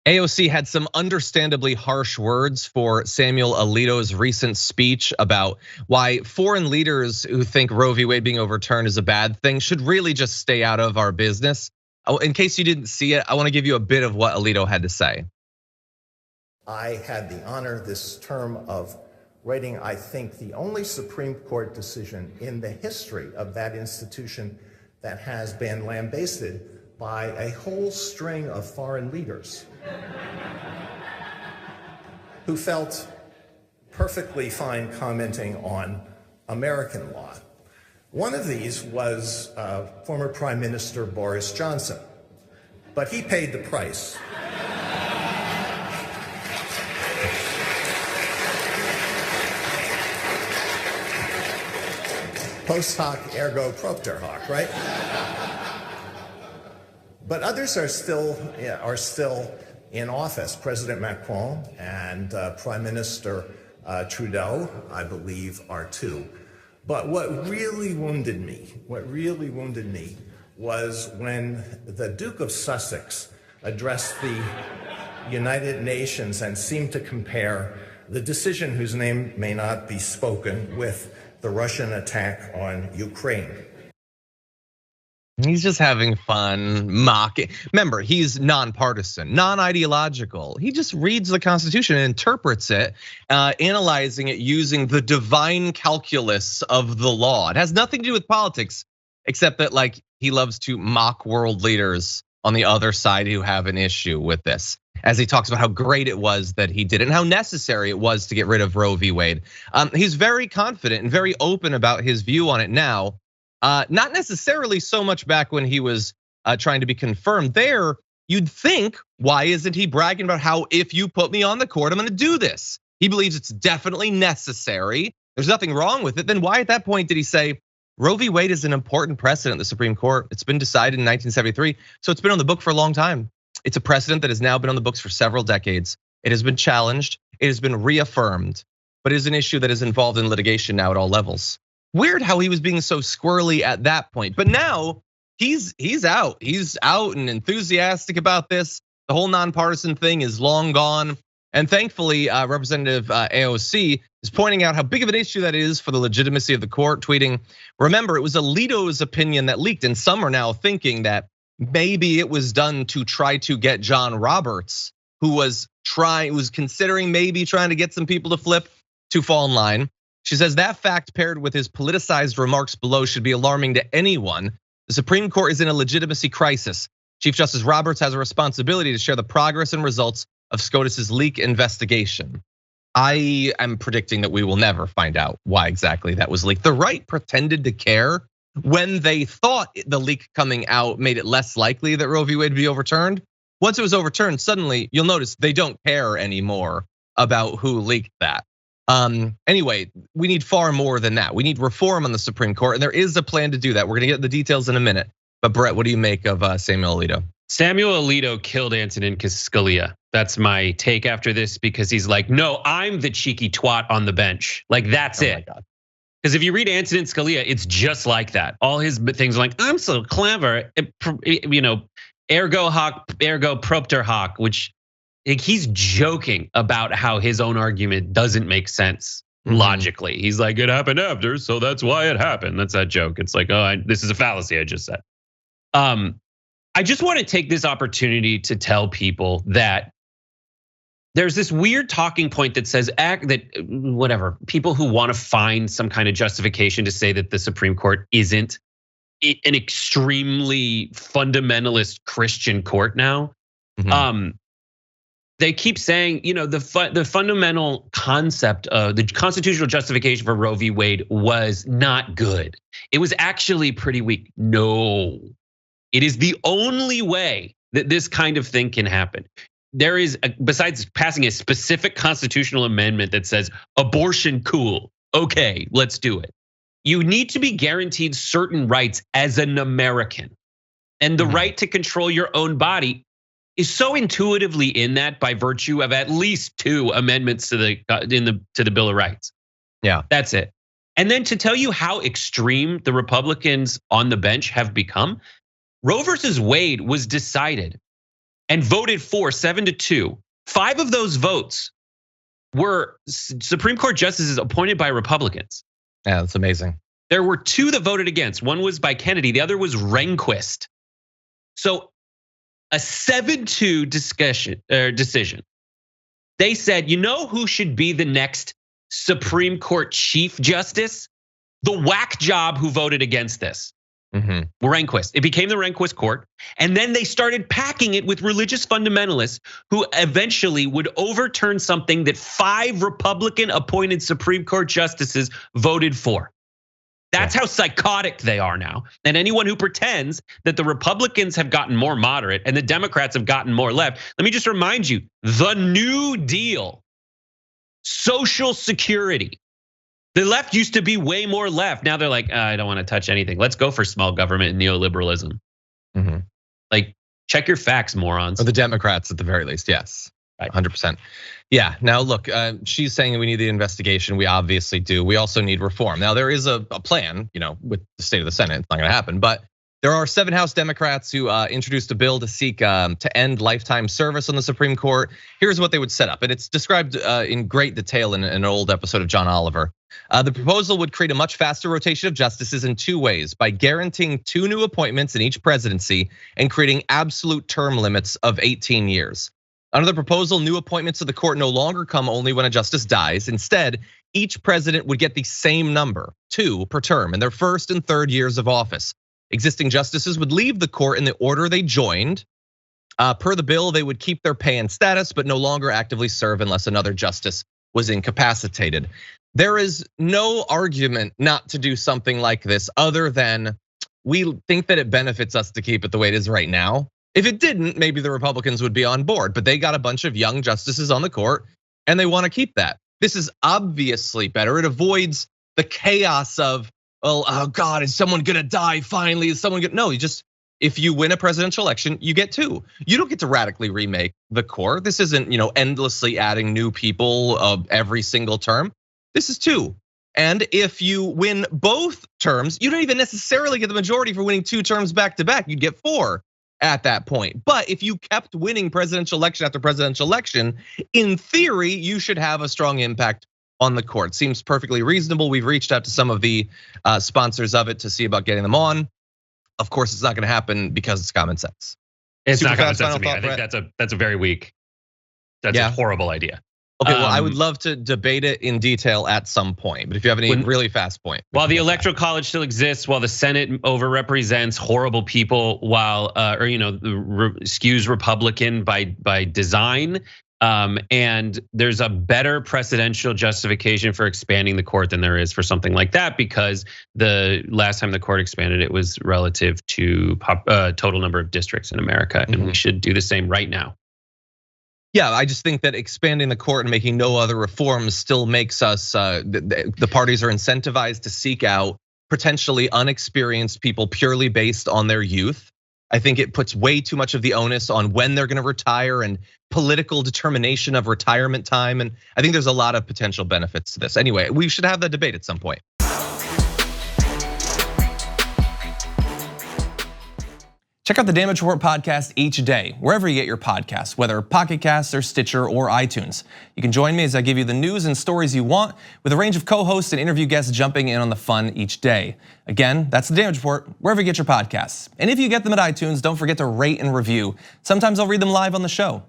AOC had some understandably harsh words for Samuel Alito's recent speech about why foreign leaders who think Roe v. Wade being overturned is a bad thing should really just stay out of our business. In case you didn't see it, I want to give you a bit of what Alito had to say. I had the honor this term of writing, I think, the only Supreme Court decision in the history of that institution that has been lambasted by a whole string of foreign leaders who felt perfectly fine commenting on American law. One of these was former Prime Minister Boris Johnson, but he paid the price. Post hoc ergo propter hoc, right? But others are still in office. President Macron and Prime Minister Trudeau, I believe, are too. But what really wounded me was when the Duke of Sussex addressed the United Nations and seemed to compare the decision, whose name may not be spoken, with the Russian attack on Ukraine. He's just having fun, mocking. Remember, he's nonpartisan, non-ideological. He just reads the Constitution and interprets it, analyzing it using the divine calculus of the law. It has nothing to do with politics, except that like he loves to mock world leaders on the other side who have an issue with this, as he talks about how great it was that he did it and how necessary it was to get rid of Roe v. Wade. He's very confident and very open about his view on it now. Not necessarily so much back when he was trying to be confirmed there. You'd think, why isn't he bragging about how if you put me on the court, I'm gonna do this? He believes it's definitely necessary. There's nothing wrong with it. Then why at that point did he say, Roe v. Wade is an important precedent in the Supreme Court. It's been decided in 1973, so it's been on the book for a long time. It's a precedent that has now been on the books for several decades. It has been challenged, it has been reaffirmed, but it is an issue that is involved in litigation now at all levels. Weird how he was being so squirrely at that point, but now he's out. He's out and enthusiastic about this. The whole nonpartisan thing is long gone. And thankfully, Representative AOC is pointing out how big of an issue that is for the legitimacy of the court, tweeting, remember, it was Alito's opinion that leaked, and some are now thinking that maybe it was done to try to get John Roberts, who was considering maybe trying to get some people to flip, to fall in line. She says that fact paired with his politicized remarks below should be alarming to anyone. The Supreme Court is in a legitimacy crisis. Chief Justice Roberts has a responsibility to share the progress and results of SCOTUS's leak investigation. I am predicting that we will never find out why exactly that was leaked. The right pretended to care when they thought the leak coming out made it less likely that Roe v. Wade would be overturned. Once it was overturned, suddenly you'll notice they don't care anymore about who leaked that. Anyway, we need far more than that. We need reform on the Supreme Court, and there is a plan to do that. We're gonna get the details in a minute. But Brett, what do you make of Samuel Alito? Samuel Alito killed Antonin Scalia. That's my take after this, because he's like, no, I'm the cheeky twat on the bench. Like that's it. Because if you read Antonin Scalia, it's just like that. All his things are like, I'm so clever, ergo hoc, ergo propter hoc, which he's joking about how his own argument doesn't make sense logically. He's like, it happened after, so that's why it happened. That's that joke. It's like, oh, this is a fallacy I just said. I just want to take this opportunity to tell people that there's this weird talking point that says people who want to find some kind of justification to say that the Supreme Court isn't an extremely fundamentalist Christian court now. They keep saying, the fundamental concept of the constitutional justification for Roe v. Wade was not good. It was actually pretty weak. No, it is the only way that this kind of thing can happen. There is, besides passing a specific constitutional amendment that says abortion cool, okay, let's do it. You need to be guaranteed certain rights as an American, and the right to control your own body is so intuitively in that by virtue of at least 2 amendments to the Bill of Rights. Yeah, that's it. And then to tell you how extreme the Republicans on the bench have become, Roe versus Wade was decided and voted for 7-2. 5 of those votes were Supreme Court justices appointed by Republicans. Yeah, that's amazing. There were 2 that voted against. One was by Kennedy, the other was Rehnquist. So a 7-2 decision. They said, you know who should be the next Supreme Court Chief Justice? The whack job who voted against this. Rehnquist. It became the Rehnquist court. And then they started packing it with religious fundamentalists who eventually would overturn something that 5 Republican appointed Supreme Court justices voted for. That's how psychotic they are now. And anyone who pretends that the Republicans have gotten more moderate and the Democrats have gotten more left, let me just remind you, the New Deal, Social Security. The left used to be way more left. Now they're like, I don't want to touch anything. Let's go for small government and neoliberalism. Like, check your facts, morons. Or the Democrats at the very least, yes. Right. 100%. Yeah, now look, she's saying we need the investigation. We obviously do. We also need reform. Now there is a plan, with the state of the Senate, it's not gonna happen, but there are 7 House Democrats who introduced a bill to seek to end lifetime service on the Supreme Court. Here's what they would set up, and it's described in great detail in an old episode of John Oliver. The proposal would create a much faster rotation of justices in 2 ways: by guaranteeing 2 new appointments in each presidency and creating absolute term limits of 18 years. Under the proposal, new appointments to the court no longer come only when a justice dies. Instead, each president would get the same number, 2 per term, in their first and third years of office. Existing justices would leave the court in the order they joined. Per the bill, they would keep their pay and status, but no longer actively serve unless another justice was incapacitated. There is no argument not to do something like this other than we think that it benefits us to keep it the way it is right now. If it didn't, maybe the Republicans would be on board, but they got a bunch of young justices on the court and they want to keep that. This is obviously better. It avoids the chaos of, oh God, is someone gonna die finally? Is someone gonna, no, if you win a presidential election, you get 2. You don't get to radically remake the court. This isn't, endlessly adding new people of every single term. This is 2. And if you win both terms, you don't even necessarily get the majority for winning 2 terms back to back. You'd get 4 at that point. But if you kept winning presidential election after presidential election, in theory, you should have a strong impact on the court. Seems perfectly reasonable. We've reached out to some of the sponsors of it to see about getting them on. Of course, it's not gonna happen because it's common sense. It's not common sense to me. I think that's a very weak, a horrible idea. Okay, well, I would love to debate it in detail at some point, but if you have any really fast point. While the Electoral College still exists, while the Senate overrepresents horrible people, while skews Republican by design, and there's a better precedential justification for expanding the court than there is for something like that, because the last time the court expanded, it was relative to total number of districts in America, and we should do the same right now. Yeah, I just think that expanding the court and making no other reforms still makes us, the parties are incentivized to seek out potentially unexperienced people purely based on their youth. I think it puts way too much of the onus on when they're gonna retire and political determination of retirement time. And I think there's a lot of potential benefits to this. Anyway, we should have that debate at some point. Check out the Damage Report podcast each day, wherever you get your podcasts, whether Pocket Casts or Stitcher or iTunes. You can join me as I give you the news and stories you want, with a range of co-hosts and interview guests jumping in on the fun each day. Again, that's the Damage Report, wherever you get your podcasts. And if you get them at iTunes, don't forget to rate and review. Sometimes I'll read them live on the show.